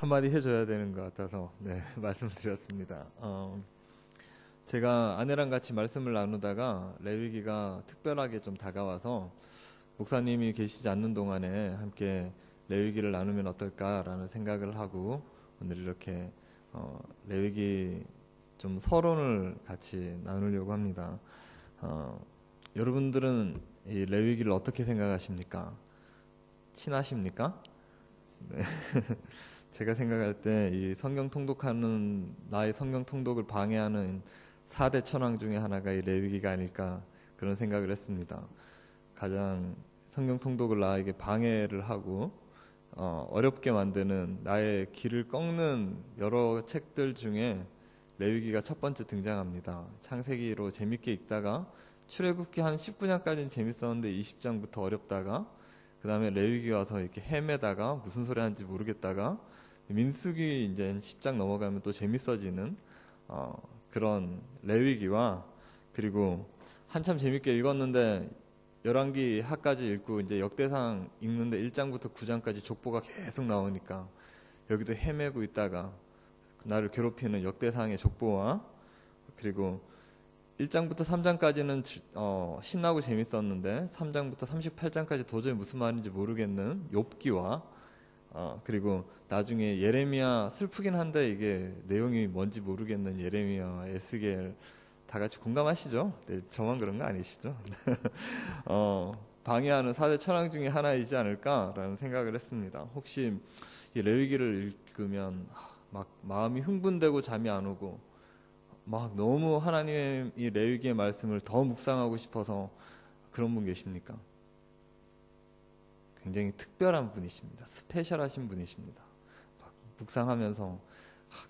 한마디 해줘야 되는 것 같아서 네, 말씀드렸습니다. 제가 아내랑 같이 말씀을 나누다가 레위기가 특별하게 좀 다가와서 목사님이 계시지 않는 동안에 함께 레위기를 나누면 어떨까라는 생각을 하고 오늘 이렇게 레위기 좀 서론을 같이 나누려고 합니다. 여러분들은 이 레위기를 어떻게 생각하십니까? 친하십니까? 네. 제가 생각할 때 이 성경 통독하는 나의 성경 통독을 방해하는 4대 천왕 중에 하나가 이 레위기가 아닐까 그런 생각을 했습니다. 가장 성경 통독을 나에게 방해를 하고 어렵게 만드는 나의 길을 꺾는 여러 책들 중에 레위기가 첫 번째 등장합니다. 창세기로 재밌게 읽다가 출애굽기 한 19장까지는 재밌었는데 20장부터 어렵다가 그 다음에 레위기 와서 이렇게 헤매다가 무슨 소리 하는지 모르겠다가 민수기 이제 10장 넘어가면 또 재밌어지는 그런 레위기와 그리고 한참 재밌게 읽었는데 열왕기 하까지 읽고 이제 역대상 읽는데 1장부터 9장까지 족보가 계속 나오니까 여기도 헤매고 있다가 나를 괴롭히는 역대상의 족보와 그리고 1장부터 3장까지는 신나고 재밌었는데 3장부터 38장까지 도저히 무슨 말인지 모르겠는 욥기와 그리고 나중에 예레미야 슬프긴 한데 이게 내용이 뭔지 모르겠는 예레미야와 에스겔 다 같이 공감하시죠? 네, 저만 그런 거 아니시죠? 방해하는 4대 천왕 중에 하나이지 않을까라는 생각을 했습니다. 혹시 이 레위기를 읽으면 막 마음이 흥분되고 잠이 안 오고 막 너무 하나님의 이 레위기의 말씀을 더 묵상하고 싶어서 그런 분 계십니까? 굉장히 특별한 분이십니다. 스페셜하신 분이십니다. 막 묵상하면서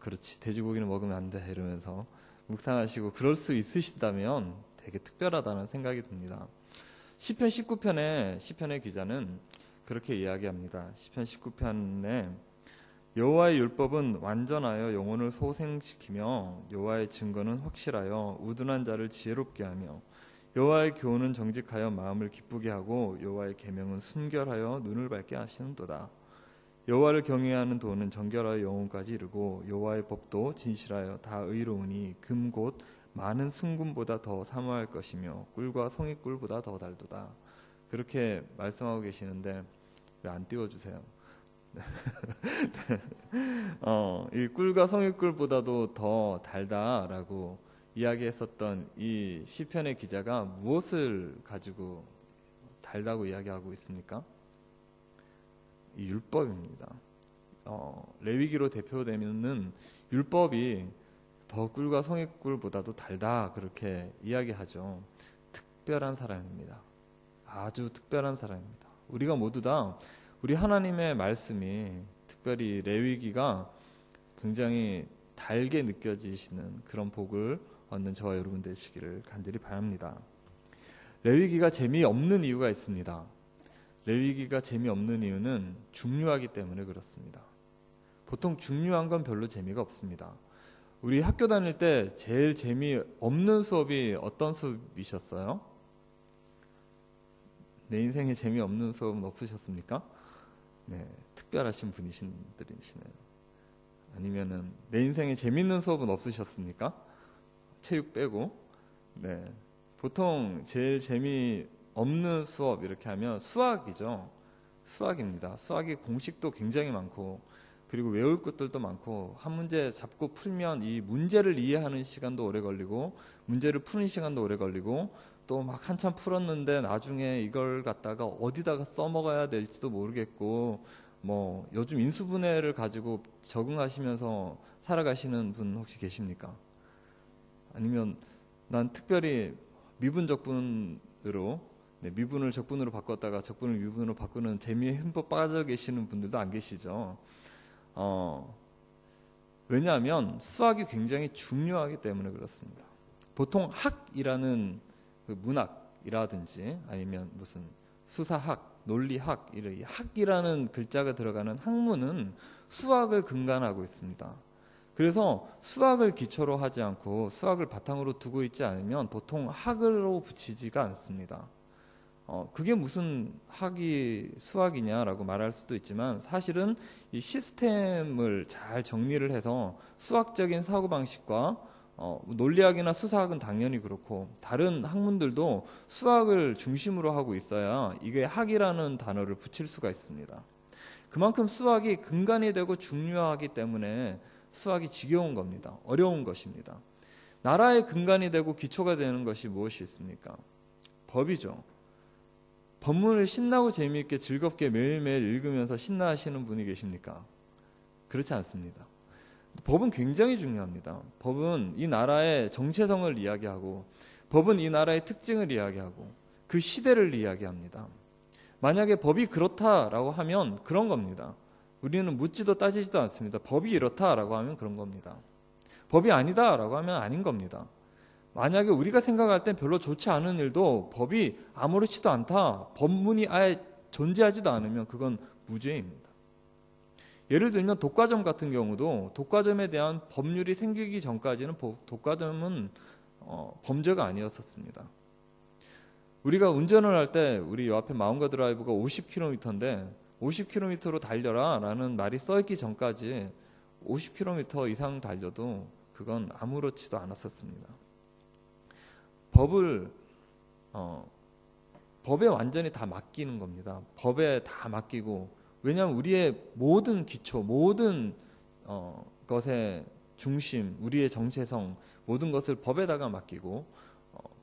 그렇지 돼지고기는 먹으면 안 돼 이러면서 묵상하시고 그럴 수 있으시다면 되게 특별하다는 생각이 듭니다. 시편 19편에 시편의 기자는 그렇게 이야기합니다. 시편 19편에 여호와의 율법은 완전하여 영혼을 소생시키며 여호와의 증거는 확실하여 우둔한 자를 지혜롭게 하며 여호와의 교훈은 정직하여 마음을 기쁘게 하고 여호와의 계명은 순결하여 눈을 밝게 하시는도다. 여호와를 경외하는 도는 정결하여 영혼까지 이르고 여호와의 법도 진실하여 다 의로우니 금 곧 많은 순금보다 더 사모할 것이며 꿀과 송이꿀보다 더 달도다. 그렇게 말씀하고 계시는데 왜 안 띄워주세요? 이 꿀과 송이꿀보다도 더 달다라고 이야기했었던 이 시편의 기자가 무엇을 가지고 달다고 이야기하고 있습니까? 이 율법입니다. 레위기로 대표되는 율법이 더 꿀과 송이꿀보다도 달다 그렇게 이야기하죠. 특별한 사람입니다. 아주 특별한 사람입니다. 우리가 모두 다 우리 하나님의 말씀이 특별히 레위기가 굉장히 달게 느껴지시는 그런 복을 얻는 저와 여러분 되시기를 간절히 바랍니다. 레위기가 재미없는 이유가 있습니다. 레위기가 재미없는 이유는 중요하기 때문에 그렇습니다. 보통 중요한 건 별로 재미가 없습니다. 우리 학교 다닐 때 제일 재미없는 수업이 어떤 수업이셨어요? 내 인생에 재미없는 수업은 없으셨습니까? 네, 특별하신 분이시네요. 아니면은 내 인생에 재밌는 수업은 없으셨습니까? 체육 빼고. 네, 보통 제일 재미없는 수업 이렇게 하면 수학이죠. 수학입니다. 수학이 공식도 굉장히 많고 그리고 외울 것들도 많고 한 문제 잡고 풀면 이 문제를 이해하는 시간도 오래 걸리고 문제를 푸는 시간도 오래 걸리고 또 막 한참 풀었는데 나중에 이걸 갖다가 어디다가 써먹어야 될지도 모르겠고 뭐 요즘 인수분해를 가지고 적응하시면서 살아가시는 분 혹시 계십니까? 아니면 난 특별히 미분적분으로 미분을 적분으로 바꿨다가 적분을 미분으로 바꾸는 재미에 흠뻑 빠져 계시는 분들도 안 계시죠. 왜냐하면 수학이 굉장히 중요하기 때문에 그렇습니다. 보통 학이라는 그 문학이라든지 아니면 무슨 수사학, 논리학, 이 학이라는 글자가 들어가는 학문은 수학을 근간하고 있습니다. 그래서 수학을 기초로 하지 않고 수학을 바탕으로 두고 있지 않으면 보통 학으로 붙이지가 않습니다. 그게 무슨 학이 수학이냐라고 말할 수도 있지만 사실은 이 시스템을 잘 정리를 해서 수학적인 사고방식과 논리학이나 수사학은 당연히 그렇고 다른 학문들도 수학을 중심으로 하고 있어야 이게 학이라는 단어를 붙일 수가 있습니다. 그만큼 수학이 근간이 되고 중요하기 때문에 수학이 지겨운 겁니다. 어려운 것입니다. 나라의 근간이 되고 기초가 되는 것이 무엇이 있습니까? 법이죠. 법문을 신나고 재미있게 즐겁게 매일매일 읽으면서 신나하시는 분이 계십니까? 그렇지 않습니다. 법은 굉장히 중요합니다. 법은 이 나라의 정체성을 이야기하고 법은 이 나라의 특징을 이야기하고 그 시대를 이야기합니다. 만약에 법이 그렇다라고 하면 그런 겁니다. 우리는 묻지도 따지지도 않습니다. 법이 이렇다라고 하면 그런 겁니다. 법이 아니다라고 하면 아닌 겁니다. 만약에 우리가 생각할 땐 별로 좋지 않은 일도 법이 아무렇지도 않다, 법문이 아예 존재하지도 않으면 그건 무죄입니다. 예를 들면 독과점 같은 경우도 독과점에 대한 법률이 생기기 전까지는 독과점은 범죄가 아니었었습니다. 우리가 운전을 할 때 우리 요 앞에 마운가 드라이브가 50km인데 50km로 달려라 라는 말이 써있기 전까지 50km 이상 달려도 그건 아무렇지도 않았었습니다. 법에 완전히 다 맡기는 겁니다. 법에 다 맡기고, 왜냐하면 우리의 모든 기초, 모든 것의 중심, 우리의 정체성, 모든 것을 법에다가 맡기고,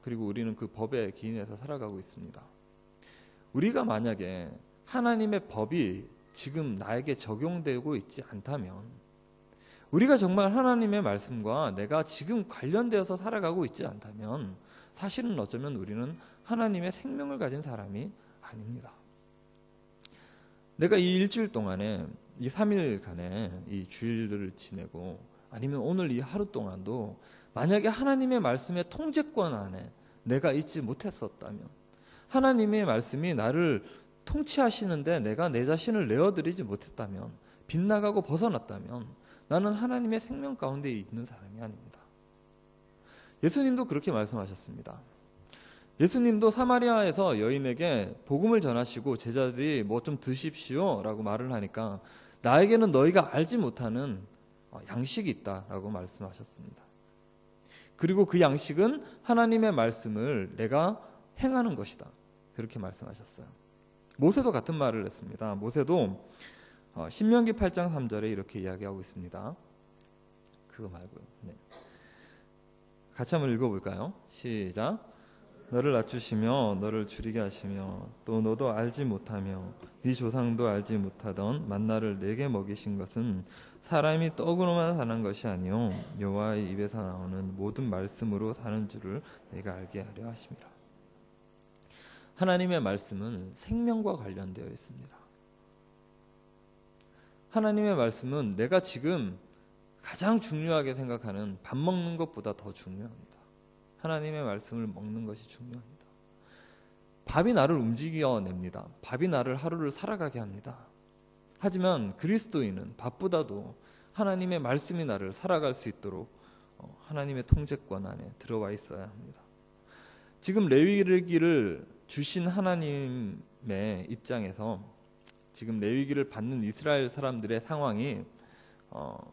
그리고 우리는 그 법에 기인해서 살아가고 있습니다. 우리가 만약에 하나님의 법이 지금 나에게 적용되고 있지 않다면, 우리가 정말 하나님의 말씀과 내가 지금 관련되어서 살아가고 있지 않다면 사실은 어쩌면 우리는 하나님의 생명을 가진 사람이 아닙니다. 내가 이 일주일 동안에 이 3일간의 이 주일들을 지내고 아니면 오늘 이 하루 동안도 만약에 하나님의 말씀의 통제권 안에 내가 있지 못했었다면, 하나님의 말씀이 나를 통치하시는데 내가 내 자신을 내어드리지 못했다면, 빗나가고 벗어났다면 나는 하나님의 생명 가운데 있는 사람이 아닙니다. 예수님도 그렇게 말씀하셨습니다. 예수님도 사마리아에서 여인에게 복음을 전하시고 제자들이 뭐 좀 드십시오 라고 말을 하니까 나에게는 너희가 알지 못하는 양식이 있다라고 말씀하셨습니다. 그리고 그 양식은 하나님의 말씀을 내가 행하는 것이다, 그렇게 말씀하셨어요. 모세도 같은 말을 했습니다. 모세도 신명기 8장 3절에 이렇게 이야기하고 있습니다. 그거 말고요. 네. 같이 한번 읽어볼까요? 시작. 너를 낮추시며 너를 줄이게 하시며 또 너도 알지 못하며 네 조상도 알지 못하던 만나를 내게 먹이신 것은 사람이 떡으로만 사는 것이 아니요 여호와의 입에서 나오는 모든 말씀으로 사는 줄을 내가 알게 하려 하심이라. 하나님의 말씀은 생명과 관련되어 있습니다. 하나님의 말씀은 내가 지금 가장 중요하게 생각하는 밥 먹는 것보다 더 중요합니다. 하나님의 말씀을 먹는 것이 중요합니다. 밥이 나를 움직여냅니다. 밥이 나를 하루를 살아가게 합니다. 하지만 그리스도인은 밥보다도 하나님의 말씀이 나를 살아갈 수 있도록 하나님의 통제권 안에 들어와 있어야 합니다. 지금 레위기를 주신 하나님의 입장에서 지금 레위기를 받는 이스라엘 사람들의 상황이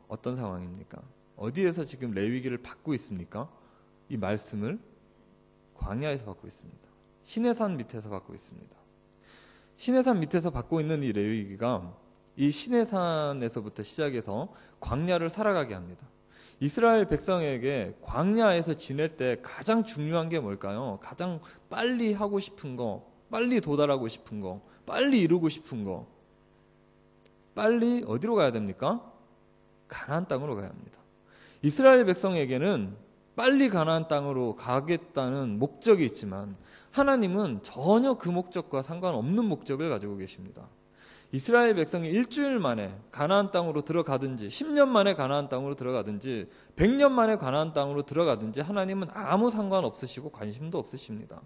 어떤 상황입니까? 어디에서 지금 레위기를 받고 있습니까? 이 말씀을 광야에서 받고 있습니다. 시내산 밑에서 받고 있습니다. 시내산 밑에서 받고 있는 이 레위기가 이 시내산에서부터 시작해서 광야를 살아가게 합니다. 이스라엘 백성에게 광야에서 지낼 때 가장 중요한 게 뭘까요? 가장 빨리 하고 싶은 거, 빨리 도달하고 싶은 거, 빨리 이루고 싶은 거, 빨리 어디로 가야 됩니까? 가나안 땅으로 가야 합니다. 이스라엘 백성에게는 빨리 가나안 땅으로 가겠다는 목적이 있지만 하나님은 전혀 그 목적과 상관없는 목적을 가지고 계십니다. 이스라엘 백성이 일주일 만에 가나안 땅으로 들어가든지 10년 만에 가나안 땅으로 들어가든지 100년 만에 가나안 땅으로 들어가든지 하나님은 아무 상관없으시고 관심도 없으십니다.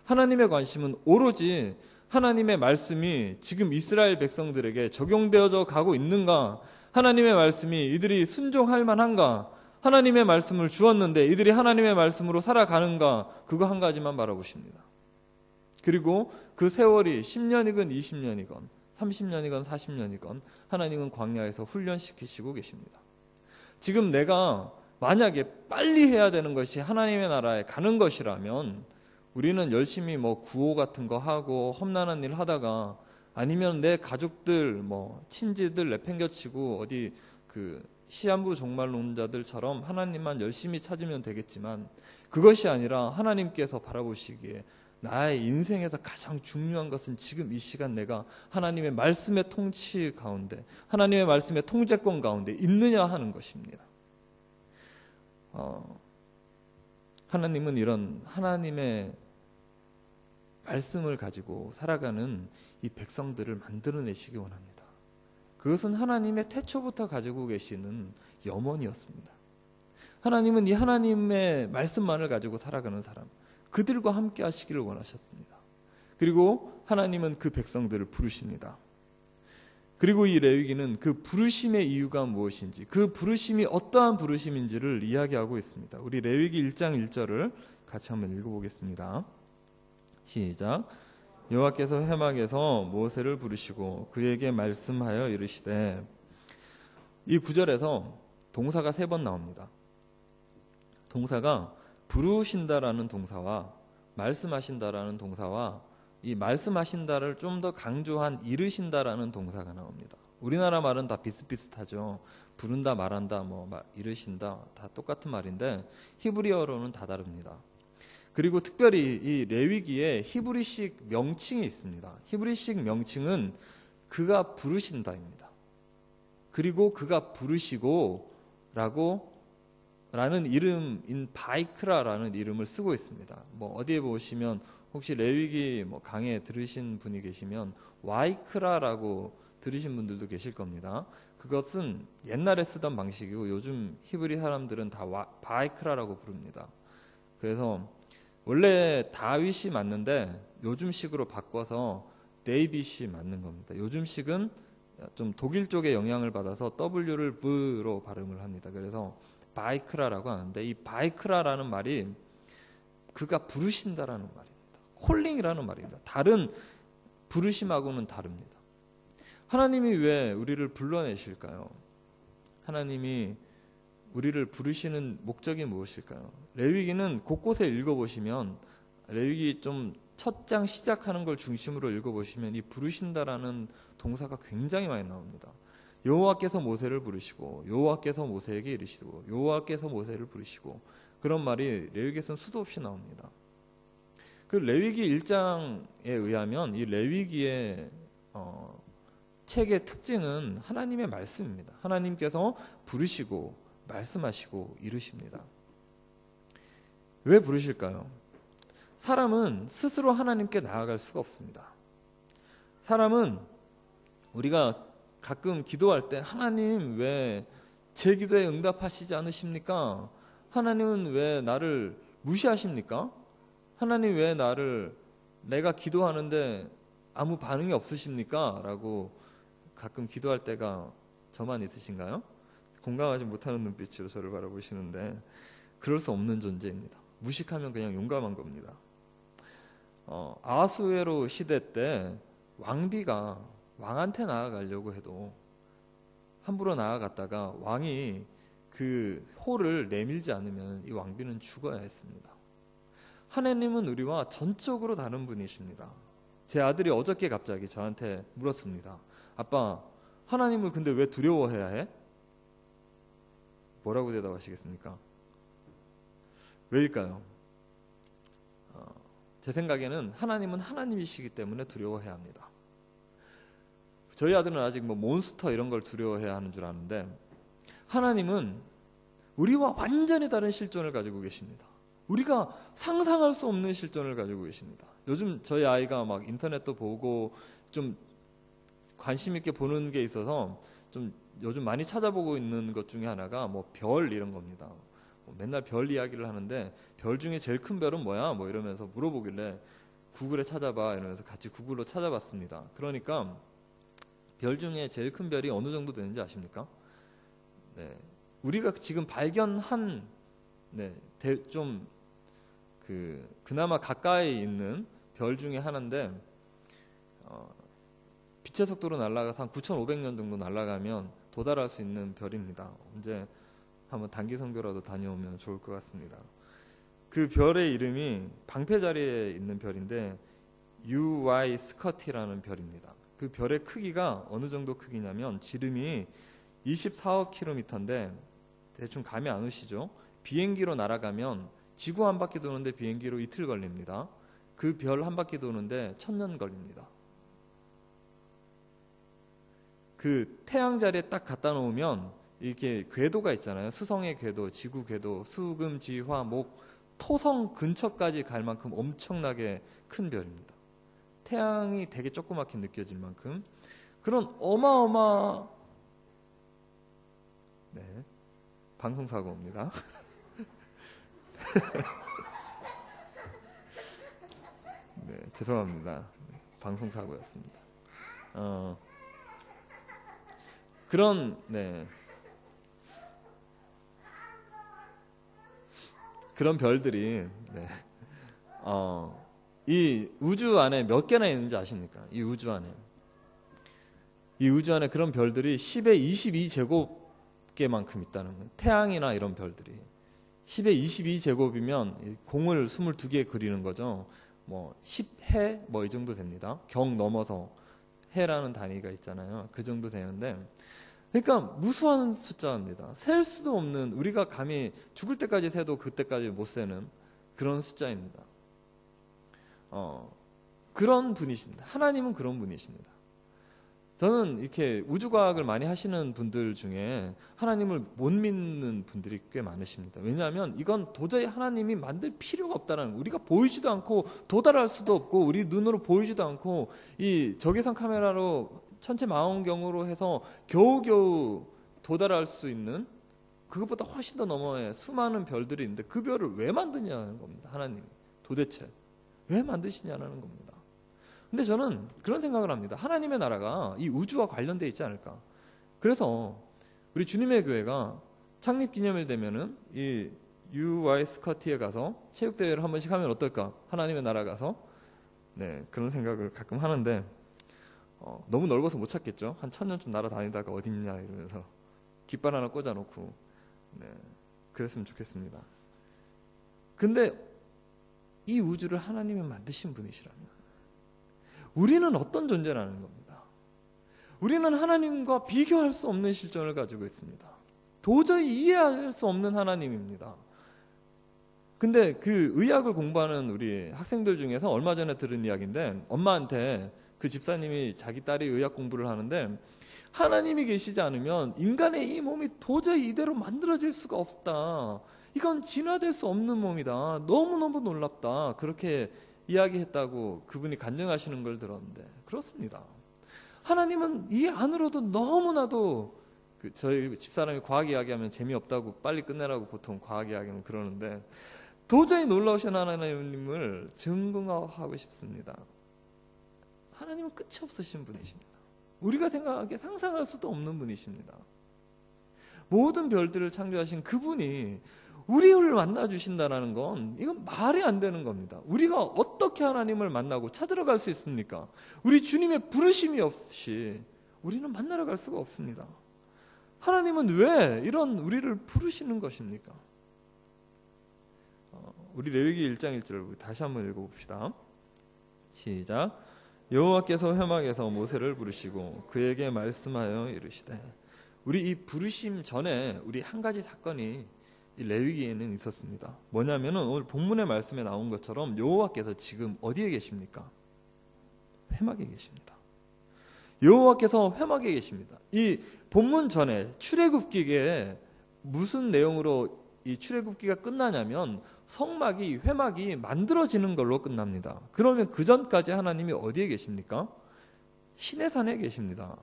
하나님의 관심은 오로지 하나님의 말씀이 지금 이스라엘 백성들에게 적용되어져 가고 있는가, 하나님의 말씀이 이들이 순종할 만한가, 하나님의 말씀을 주었는데 이들이 하나님의 말씀으로 살아가는가, 그거 한 가지만 바라보십니다. 그리고 그 세월이 10년이건 20년이건 30년이건 40년이건 하나님은 광야에서 훈련시키시고 계십니다. 지금 내가 만약에 빨리 해야 되는 것이 하나님의 나라에 가는 것이라면 우리는 열심히 구호 같은 거 하고 험난한 일 하다가, 아니면 내 가족들 친지들 내팽겨치고 어디 시한부 종말론자들처럼 하나님만 열심히 찾으면 되겠지만, 그것이 아니라 하나님께서 바라보시기에 나의 인생에서 가장 중요한 것은 지금 이 시간 내가 하나님의 말씀의 통치 가운데, 하나님의 말씀의 통제권 가운데 있느냐 하는 것입니다. 하나님은 이런 하나님의 말씀을 가지고 살아가는 이 백성들을 만들어내시기 원합니다. 그것은 하나님의 태초부터 가지고 계시는 염원이었습니다. 하나님은 이 하나님의 말씀만을 가지고 살아가는 사람, 그들과 함께 하시기를 원하셨습니다. 그리고 하나님은 그 백성들을 부르십니다. 그리고 이 레위기는 그 부르심의 이유가 무엇인지, 그 부르심이 어떠한 부르심인지를 이야기하고 있습니다. 우리 레위기 1장 1절을 같이 한번 읽어보겠습니다. 시작. 여호와께서 회막에서 모세를 부르시고 그에게 말씀하여 이르시되, 이 구절에서 동사가 3번 나옵니다. 동사가 부르신다라는 동사와 말씀하신다라는 동사와 이 말씀하신다를 좀 더 강조한 이르신다라는 동사가 나옵니다. 우리나라 말은 다 비슷비슷하죠. 부른다, 말한다, 이르신다 다 똑같은 말인데 히브리어로는 다 다릅니다. 그리고 특별히 이 레위기에 히브리식 명칭이 있습니다. 히브리식 명칭은 그가 부르신다입니다. 그리고 그가 부르시고 라는 이름인 바이크라라는 이름을 쓰고 있습니다. 어디에 보시면 혹시 레위기 강해 들으신 분이 계시면 와이크라라고 들으신 분들도 계실 겁니다. 그것은 옛날에 쓰던 방식이고 요즘 히브리 사람들은 다 바이크라라고 부릅니다. 그래서 원래 다윗이 맞는데 요즘식으로 바꿔서 데이빗이 맞는 겁니다. 요즘식은 좀 독일 쪽의 영향을 받아서 W를 V로 발음을 합니다. 그래서 바이크라라고 하는데, 이 바이크라라는 말이 그가 부르신다라는 말입니다. 콜링이라는 말입니다. 다른 부르심하고는 다릅니다. 하나님이 왜 우리를 불러내실까요? 하나님이 우리를 부르시는 목적이 무엇일까요? 레위기는 곳곳에 읽어보시면, 레위기 좀 첫 장 시작하는 걸 중심으로 읽어보시면 이 부르신다라는 동사가 굉장히 많이 나옵니다. 여호와께서 모세를 부르시고, 여호와께서 모세에게 이르시고, 여호와께서 모세를 부르시고, 그런 말이 레위기에서는 수도 없이 나옵니다. 그 레위기 1장에 의하면 이 레위기의 책의 특징은 하나님의 말씀입니다. 하나님께서 부르시고 말씀하시고 이르십니다. 왜 부르실까요? 사람은 스스로 하나님께 나아갈 수가 없습니다. 사람은 우리가 가끔 기도할 때 하나님 왜 제 기도에 응답하시지 않으십니까? 하나님은 왜 나를 무시하십니까? 하나님 왜 내가 기도하는데 아무 반응이 없으십니까? 라고 가끔 기도할 때가 저만 있으신가요? 공감하지 못하는 눈빛으로 저를 바라보시는데, 그럴 수 없는 존재입니다. 무식하면 그냥 용감한 겁니다. 아하수에로 시대 때 왕비가 왕한테 나아가려고 해도 함부로 나아갔다가 왕이 그 호를 내밀지 않으면 이 왕비는 죽어야 했습니다. 하나님은 우리와 전적으로 다른 분이십니다. 제 아들이 어저께 갑자기 저한테 물었습니다. 아빠, 하나님을 근데 왜 두려워해야 해? 뭐라고 대답하시겠습니까? 왜일까요? 제 생각에는 하나님은 하나님이시기 때문에 두려워해야 합니다. 저희 아들은 아직 몬스터 이런 걸 두려워해야 하는 줄 아는데, 하나님은 우리와 완전히 다른 실존을 가지고 계십니다. 우리가 상상할 수 없는 실존을 가지고 계십니다. 요즘 저희 아이가 인터넷도 보고 좀 관심 있게 보는 게 있어서 좀 요즘 많이 찾아보고 있는 것 중에 하나가 별 이런 겁니다. 맨날 별 이야기를 하는데, 별 중에 제일 큰 별은 뭐야? 이러면서 물어보길래 구글에 찾아봐 이러면서 같이 구글로 찾아봤습니다. 그러니까 별 중에 제일 큰 별이 어느 정도 되는지 아십니까? 네, 우리가 지금 발견한 좀 그나마 가까이 있는 별 중에 하나인데 빛의 속도로 날아가서 한 9,500년 정도 날아가면 도달할 수 있는 별입니다. 언제 한번 단기 선교라도 다녀오면 좋을 것 같습니다. 그 별의 이름이 방패 자리에 있는 별인데 UY 스커티라는 별입니다. 그 별의 크기가 어느 정도 크기냐면 지름이 24억 킬로미터인데 대충 감이 안 오시죠? 비행기로 날아가면 지구 한 바퀴 도는데 비행기로 이틀 걸립니다. 그 별 한 바퀴 도는데 1000년 걸립니다. 그 태양 자리에 딱 갖다 놓으면 이렇게 궤도가 있잖아요. 수성의 궤도, 지구 궤도, 수금, 지화, 목, 토성 근처까지 갈 만큼 엄청나게 큰 별입니다. 태양이 되게 조그맣게 느껴질 만큼 그런 네, 방송사고입니다. 네, 죄송합니다. 방송사고였습니다. 그런 별들이 이 우주 안에 몇 개나 있는지 아십니까? 이 우주 안에 그런 별들이 10의 22제곱개만큼 있다는 거예요. 태양이나 이런 별들이 10의 22제곱이면 공을 22개 그리는 거죠. 뭐 10해 뭐 이 정도 됩니다. 경 넘어서 해라는 단위가 있잖아요. 그 정도 되는데 그러니까 무수한 숫자입니다. 셀 수도 없는, 우리가 감히 죽을 때까지 세도 그때까지 못 세는 그런 숫자입니다. 그런 분이십니다. 하나님은 그런 분이십니다. 저는 이렇게 우주과학을 많이 하시는 분들 중에 하나님을 못 믿는 분들이 꽤 많으십니다. 왜냐하면 이건 도저히 하나님이 만들 필요가 없다는, 우리가 보이지도 않고 도달할 수도 없고 우리 눈으로 보이지도 않고 이 적외선 카메라로 천체 망원경으로 해서 겨우겨우 도달할 수 있는 그것보다 훨씬 더 너머의 수많은 별들이 있는데 그 별을 왜 만드냐는 겁니다. 하나님이 도대체 왜 만드시냐는 겁니다. 근데 저는 그런 생각을 합니다. 하나님의 나라가 이 우주와 관련되어 있지 않을까. 그래서 우리 주님의 교회가 창립기념일 되면은 이 UY 스커티에 가서 체육대회를 한 번씩 하면 어떨까. 하나님의 나라 가서 그런 생각을 가끔 하는데 너무 넓어서 못 찾겠죠. 한 1000년 좀 날아다니다가 어딨냐 이러면서 깃발 하나 꽂아놓고 그랬으면 좋겠습니다. 근데 이 우주를 하나님이 만드신 분이시라면 우리는 어떤 존재라는 겁니다. 우리는 하나님과 비교할 수 없는 실존을 가지고 있습니다. 도저히 이해할 수 없는 하나님입니다. 근데 그 의학을 공부하는 우리 학생들 중에서 얼마 전에 들은 이야기인데 엄마한테 그 집사님이 자기 딸이 의학 공부를 하는데 하나님이 계시지 않으면 인간의 이 몸이 도저히 이대로 만들어질 수가 없다. 이건 진화될 수 없는 몸이다. 너무너무 놀랍다. 그렇게 이야기했다고 그분이 간증하시는 걸 들었는데 그렇습니다. 하나님은 이 안으로도 너무나도 저희 집사람이 과학 이야기하면 재미없다고 빨리 끝내라고 보통 과학 이야기하면 그러는데 도저히 놀라우신 하나님을 증거하고 싶습니다. 하나님은 끝이 없으신 분이십니다. 우리가 생각하기에 상상할 수도 없는 분이십니다. 모든 별들을 창조하신 그분이 우리를 만나주신다는 건 이건 말이 안 되는 겁니다. 우리가 어떻게 하나님을 만나고 찾으러 갈 수 있습니까? 우리 주님의 부르심이 없이 우리는 만나러 갈 수가 없습니다. 하나님은 왜 이런 우리를 부르시는 것입니까? 우리 레위기 1장 1절을 다시 한번 읽어봅시다. 시작. 여호와께서 회막에서 모세를 부르시고 그에게 말씀하여 이르시되. 우리 이 부르심 전에 우리 한 가지 사건이 이 레위기에는 있었습니다. 뭐냐면은 오늘 본문의 말씀에 나온 것처럼 여호와께서 지금 어디에 계십니까? 회막에 계십니다. 여호와께서 회막에 계십니다. 이 본문 전에 출애굽기에 무슨 내용으로 이 출애굽기가 끝나냐면 성막이 회막이 만들어지는 걸로 끝납니다. 그러면 그 전까지 하나님이 어디에 계십니까? 시내산에 계십니다.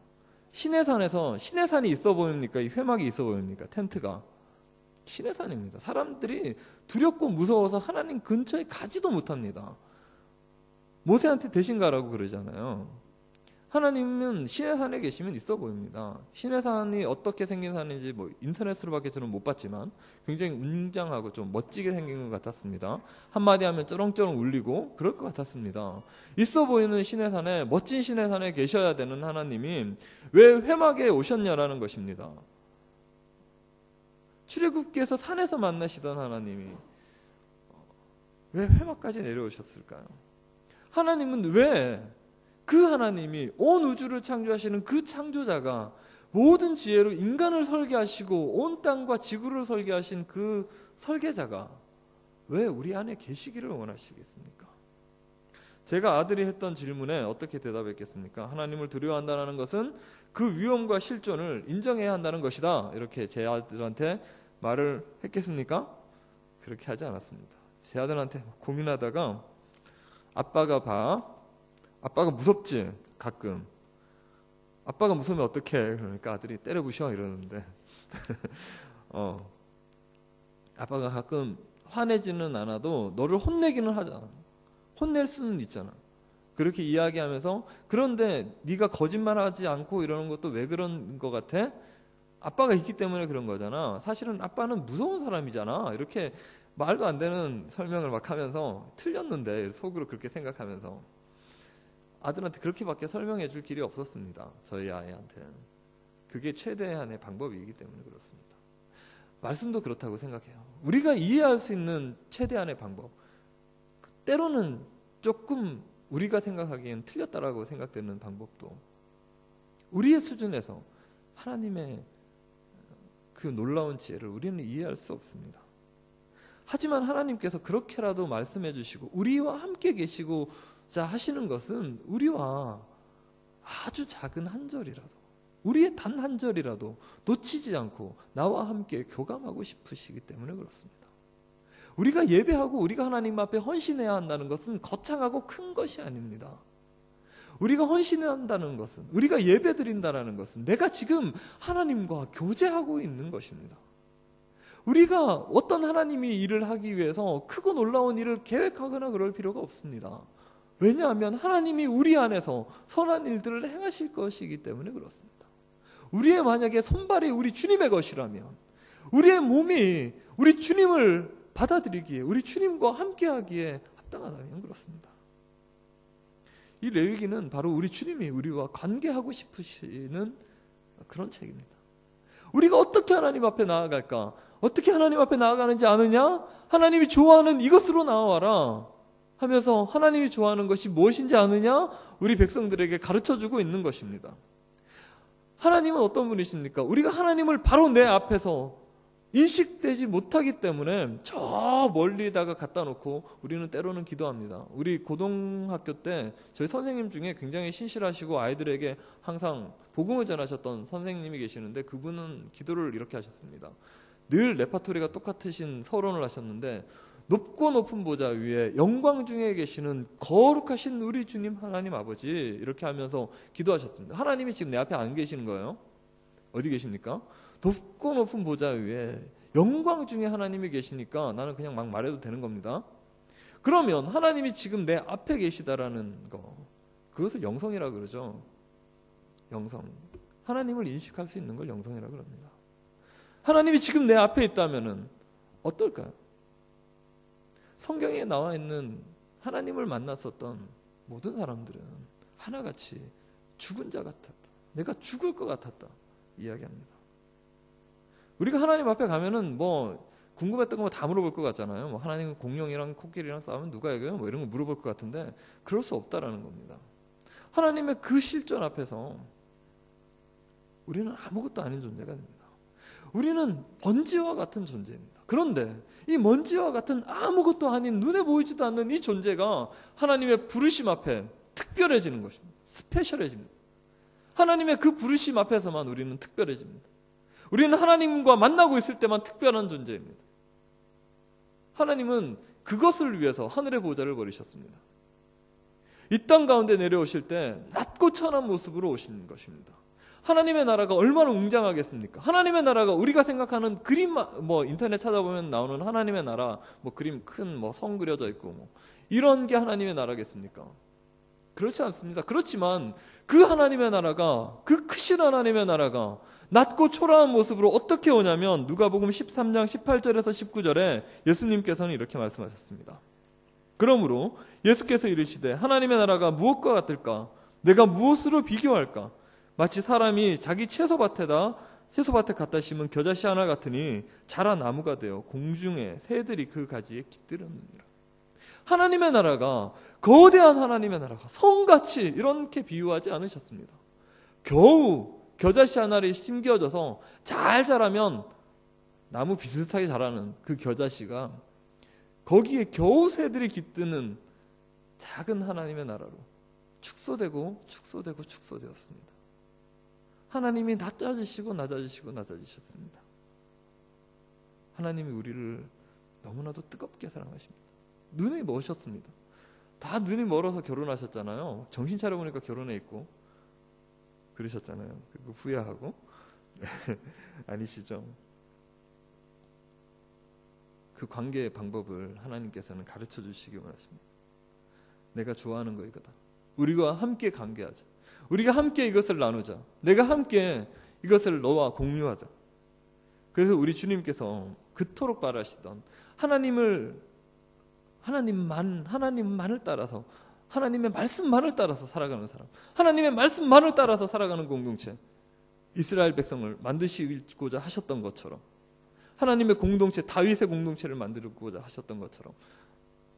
시내산에서 시내산이 있어 보입니까? 이 회막이 있어 보입니까? 텐트가 시내산입니다. 사람들이 두렵고 무서워서 하나님 근처에 가지도 못합니다. 모세한테 대신 가라고 그러잖아요. 하나님은 신의 산에 계시면 있어 보입니다. 신의 산이 어떻게 생긴 산인지 뭐 인터넷으로밖에 저는 못 봤지만 굉장히 웅장하고 좀 멋지게 생긴 것 같았습니다. 한마디 하면 쩌렁쩌렁 울리고 그럴 것 같았습니다. 있어 보이는 신의 산에, 멋진 신의 산에 계셔야 되는 하나님이 왜 회막에 오셨냐라는 것입니다. 출애굽기에서 산에서 만나시던 하나님이 왜 회막까지 내려오셨을까요? 하나님은 왜 그 하나님이 온 우주를 창조하시는 그 창조자가 모든 지혜로 인간을 설계하시고 온 땅과 지구를 설계하신 그 설계자가 왜 우리 안에 계시기를 원하시겠습니까? 제가 아들이 했던 질문에 어떻게 대답했겠습니까? 하나님을 두려워한다는 것은 그 위험과 실존을 인정해야 한다는 것이다. 이렇게 제 아들한테 말을 했겠습니까? 그렇게 하지 않았습니다. 제 아들한테 고민하다가 아빠가 무섭지 가끔. 아빠가 무서우면 어떡해? 그러니까 아들이 때려부셔 이러는데 아빠가 가끔 화내지는 않아도 너를 혼내기는 하잖아. 혼낼 수는 있잖아. 그렇게 이야기하면서 그런데 네가 거짓말하지 않고 이러는 것도 왜 그런 것 같아? 아빠가 있기 때문에 그런 거잖아. 사실은 아빠는 무서운 사람이잖아. 이렇게 말도 안 되는 설명을 막 하면서 틀렸는데 속으로 그렇게 생각하면서 아들한테 그렇게밖에 설명해 줄 길이 없었습니다. 저희 아이한테는. 그게 최대한의 방법이기 때문에 그렇습니다. 말씀도 그렇다고 생각해요. 우리가 이해할 수 있는 최대한의 방법. 때로는 조금 우리가 생각하기엔 틀렸다라고 생각되는 방법도 우리의 수준에서 하나님의 그 놀라운 지혜를 우리는 이해할 수 없습니다. 하지만 하나님께서 그렇게라도 말씀해 주시고 우리와 함께 계시고자 하시는 것은 우리와 아주 작은 한 절이라도, 우리의 단 한 절이라도 놓치지 않고 나와 함께 교감하고 싶으시기 때문에 그렇습니다. 우리가 예배하고 우리가 하나님 앞에 헌신해야 한다는 것은 거창하고 큰 것이 아닙니다. 우리가 헌신해야 한다는 것은, 우리가 예배 드린다는 것은 내가 지금 하나님과 교제하고 있는 것입니다. 우리가 어떤 하나님이 일을 하기 위해서 크고 놀라운 일을 계획하거나 그럴 필요가 없습니다. 왜냐하면 하나님이 우리 안에서 선한 일들을 행하실 것이기 때문에 그렇습니다. 우리의 만약에 손발이 우리 주님의 것이라면, 우리의 몸이 우리 주님을 받아들이기에, 우리 주님과 함께하기에 합당하다면 그렇습니다. 이 레위기는 바로 우리 주님이 우리와 관계하고 싶으시는 그런 책입니다. 우리가 어떻게 하나님 앞에 나아갈까? 어떻게 하나님 앞에 나아가는지 아느냐? 하나님이 좋아하는 이것으로 나아와라 하면서 하나님이 좋아하는 것이 무엇인지 아느냐? 우리 백성들에게 가르쳐주고 있는 것입니다. 하나님은 어떤 분이십니까? 우리가 하나님을 바로 내 앞에서 인식되지 못하기 때문에 저 멀리다가 갖다 놓고 우리는 때로는 기도합니다. 우리 고등학교 때 저희 선생님 중에 굉장히 신실하시고 아이들에게 항상 복음을 전하셨던 선생님이 계시는데 그분은 기도를 이렇게 하셨습니다. 늘 레파토리가 똑같으신 서론을 하셨는데 높고 높은 보좌 위에 영광 중에 계시는 거룩하신 우리 주님 하나님 아버지 이렇게 하면서 기도하셨습니다. 하나님이 지금 내 앞에 안 계시는 거예요. 어디 계십니까? 높고 높은 보좌 위에 영광 중에 하나님이 계시니까 나는 그냥 막 말해도 되는 겁니다. 그러면 하나님이 지금 내 앞에 계시다라는 거, 그것을 영성이라고 그러죠. 영성. 하나님을 인식할 수 있는 걸 영성이라고 합니다. 하나님이 지금 내 앞에 있다면은 어떨까요? 성경에 나와 있는 하나님을 만났었던 모든 사람들은 하나같이 죽은 자 같았다. 내가 죽을 것 같았다. 이야기합니다. 우리가 하나님 앞에 가면은 뭐 궁금했던 거 다 물어볼 것 같잖아요. 뭐 하나님 공룡이랑 코끼리랑 싸우면 누가 이겨요? 뭐 이런 거 물어볼 것 같은데 그럴 수 없다라는 겁니다. 하나님의 그 실존 앞에서 우리는 아무것도 아닌 존재가 됩니다. 우리는 먼지와 같은 존재입니다. 그런데 이 먼지와 같은 아무것도 아닌 눈에 보이지도 않는 이 존재가 하나님의 부르심 앞에 특별해지는 것입니다. 스페셜해집니다. 하나님의 그 부르심 앞에서만 우리는 특별해집니다. 우리는 하나님과 만나고 있을 때만 특별한 존재입니다. 하나님은 그것을 위해서 하늘의 보좌를 버리셨습니다. 이 땅 가운데 내려오실 때 낮고 천한 모습으로 오신 것입니다. 하나님의 나라가 얼마나 웅장하겠습니까? 하나님의 나라가 우리가 생각하는 그림, 뭐 인터넷 찾아보면 나오는 하나님의 나라, 뭐 그림 큰 뭐 성 그려져 있고 뭐 이런 게 하나님의 나라겠습니까? 그렇지 않습니다. 그렇지만 그 하나님의 나라가, 그 크신 하나님의 나라가 낮고 초라한 모습으로 어떻게 오냐면 누가복음 13장 18절에서 19절에 예수님께서는 이렇게 말씀하셨습니다. 그러므로 예수께서 이르시되 하나님의 나라가 무엇과 같을까? 내가 무엇으로 비교할까? 마치 사람이 자기 채소밭에 갖다 심은 겨자씨 하나 같으니 자라 나무가 되어 공중에 새들이 그 가지에 깃들었느니라. 하나님의 나라가, 거대한 하나님의 나라가 성같이 이렇게 비유하지 않으셨습니다. 겨우 겨자씨 하나를 심겨져서 잘 자라면 나무 비슷하게 자라는 그 겨자씨가 거기에 겨우 새들이 깃드는 작은 하나님의 나라로 축소되고 축소되었습니다. 하나님이 낮아지시고 낮아지셨습니다. 하나님이 우리를 너무나도 뜨겁게 사랑하십니다. 눈이 머셨습니다. 다 눈이 멀어서 결혼하셨잖아요. 정신 차려보니까 결혼해 있고 그러셨잖아요. 그리고 후회하고 아니시죠? 그 관계의 방법을 하나님께서는 가르쳐 주시기 원하십니다. 내가 좋아하는 거 이거다. 우리가 함께 관계하자. 우리가 함께 이것을 나누자. 내가 함께 이것을 너와 공유하자. 그래서 우리 주님께서 그토록 바라시던 하나님만을 따라서, 하나님의 말씀만을 따라서 살아가는 사람, 하나님의 말씀만을 따라서 살아가는 공동체, 이스라엘 백성을 만드시고자 하셨던 것처럼, 하나님의 공동체, 다윗의 공동체를 만들고자 하셨던 것처럼,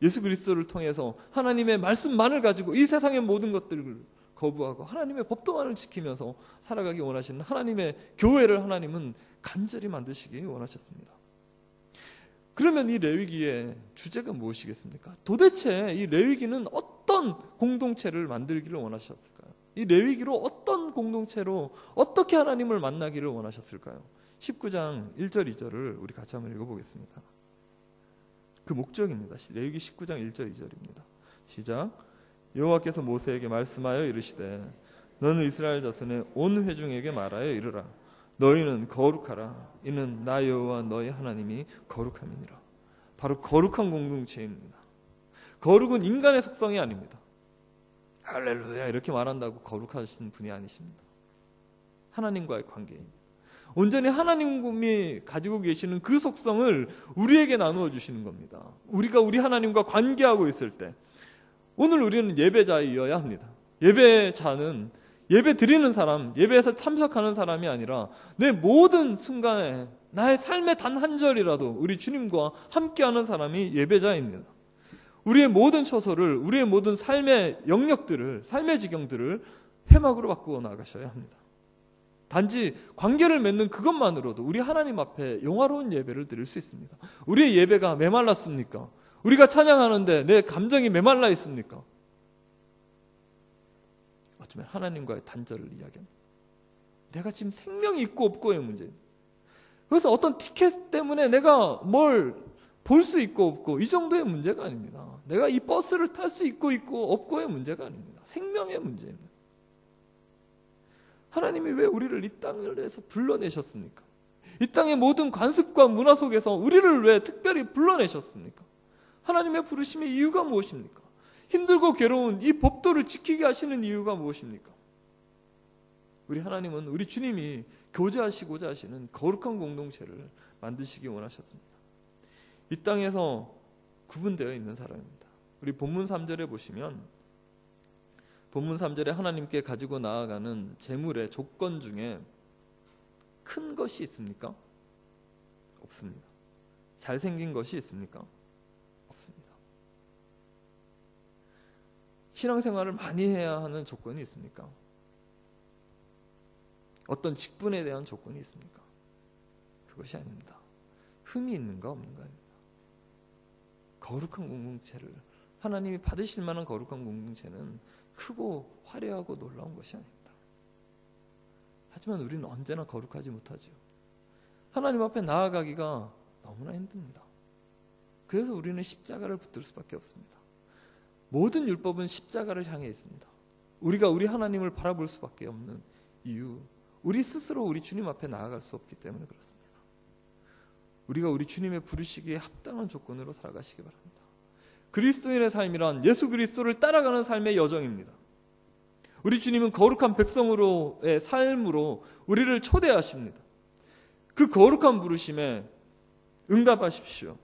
예수 그리스도를 통해서 하나님의 말씀만을 가지고 이 세상의 모든 것들을 거부하고 하나님의 법도만을 지키면서 살아가기 원하시는 하나님의 교회를 하나님은 간절히 만드시기 원하셨습니다. 그러면 이 레위기의 주제가 무엇이겠습니까? 도대체 이 레위기는 어떤 공동체를 만들기를 원하셨을까요? 이 레위기로 어떤 공동체로 어떻게 하나님을 만나기를 원하셨을까요? 19장 1절 2절을 우리 같이 한번 읽어보겠습니다. 그 목적입니다. 레위기 19장 1절 2절입니다. 시작. 여호와께서 모세에게 말씀하여 이르시되 너는 이스라엘 자손의 온 회중에게 말하여 이르라. 너희는 거룩하라. 이는 나 여호와 너희 하나님이 거룩함이니라. 바로 거룩한 공동체입니다. 거룩은 인간의 속성이 아닙니다. 할렐루야 이렇게 말한다고 거룩하신 분이 아니십니다. 하나님과의 관계입니다. 온전히 하나님이 가지고 계시는 그 속성을 우리에게 나누어 주시는 겁니다. 우리가 우리 하나님과 관계하고 있을 때, 오늘 우리는 예배자이어야 합니다. 예배자는 예배 드리는 사람, 예배에서 참석하는 사람이 아니라 내 모든 순간에 나의 삶의 단 한 절이라도 우리 주님과 함께하는 사람이 예배자입니다. 우리의 모든 처소를, 우리의 모든 삶의 영역들을, 삶의 지경들을 회막으로 바꾸어 나가셔야 합니다. 단지 관계를 맺는 그것만으로도 우리 하나님 앞에 영화로운 예배를 드릴 수 있습니다. 우리의 예배가 메말랐습니까? 우리가 찬양하는데 내 감정이 메말라 있습니까? 어쩌면 하나님과의 단절을 이야기합니다. 내가 지금 생명이 있고 없고의 문제입니다. 그래서 어떤 티켓 때문에 내가 뭘 볼 수 있고 없고 이 정도의 문제가 아닙니다. 내가 이 버스를 탈 수 있고 없고의 문제가 아닙니다. 생명의 문제입니다. 하나님이 왜 우리를 이 땅에서 불러내셨습니까? 이 땅의 모든 관습과 문화 속에서 우리를 왜 특별히 불러내셨습니까? 하나님의 부르심의 이유가 무엇입니까? 힘들고 괴로운 이 법도를 지키게 하시는 이유가 무엇입니까? 우리 하나님은, 우리 주님이 교제하시고자 하시는 거룩한 공동체를 만드시기 원하셨습니다. 이 땅에서 구분되어 있는 사람입니다. 우리 본문 3절에 보시면, 본문 3절에 하나님께 가지고 나아가는 제물의 조건 중에 큰 것이 있습니까? 없습니다. 잘생긴 것이 있습니까? 없습니다. 신앙생활을 많이 해야 하는 조건이 있습니까? 어떤 직분에 대한 조건이 있습니까? 그것이 아닙니다. 흠이 있는가 없는가입니다. 거룩한 공동체를, 하나님이 받으실 만한 거룩한 공동체는 크고 화려하고 놀라운 것이 아닙니다. 하지만 우리는 언제나 거룩하지 못하죠. 하나님 앞에 나아가기가 너무나 힘듭니다. 그래서 우리는 십자가를 붙들 수밖에 없습니다. 모든 율법은 십자가를 향해 있습니다. 우리가 우리 하나님을 바라볼 수밖에 없는 이유, 우리 스스로 우리 주님 앞에 나아갈 수 없기 때문에 그렇습니다. 우리가 우리 주님의 부르시기에 합당한 조건으로 살아가시기 바랍니다. 그리스도인의 삶이란 예수 그리스도를 따라가는 삶의 여정입니다. 우리 주님은 거룩한 백성으로의 삶으로 우리를 초대하십니다. 그 거룩한 부르심에 응답하십시오.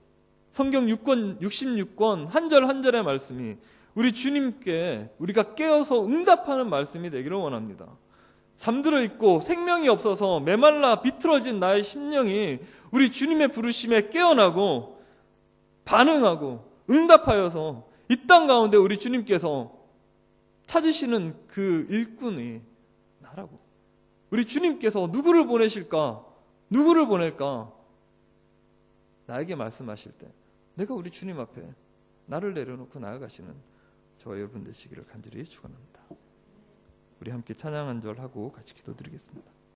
성경 66권 한 절 한 절의 말씀이 우리 주님께 우리가 깨어서 응답하는 말씀이 되기를 원합니다. 잠들어 있고 생명이 없어서 메말라 비틀어진 나의 심령이 우리 주님의 부르심에 깨어나고 반응하고 응답하여서 이 땅 가운데 우리 주님께서 찾으시는 그 일꾼이 나라고. 우리 주님께서 누구를 보내실까? 누구를 보낼까? 나에게 말씀하실 때 내가 우리 주님 앞에 나를 내려놓고 나아가시는 저와 여러분 되시기를 간절히 축원합니다. 우리 함께 찬양 한 절 하고 같이 기도드리겠습니다.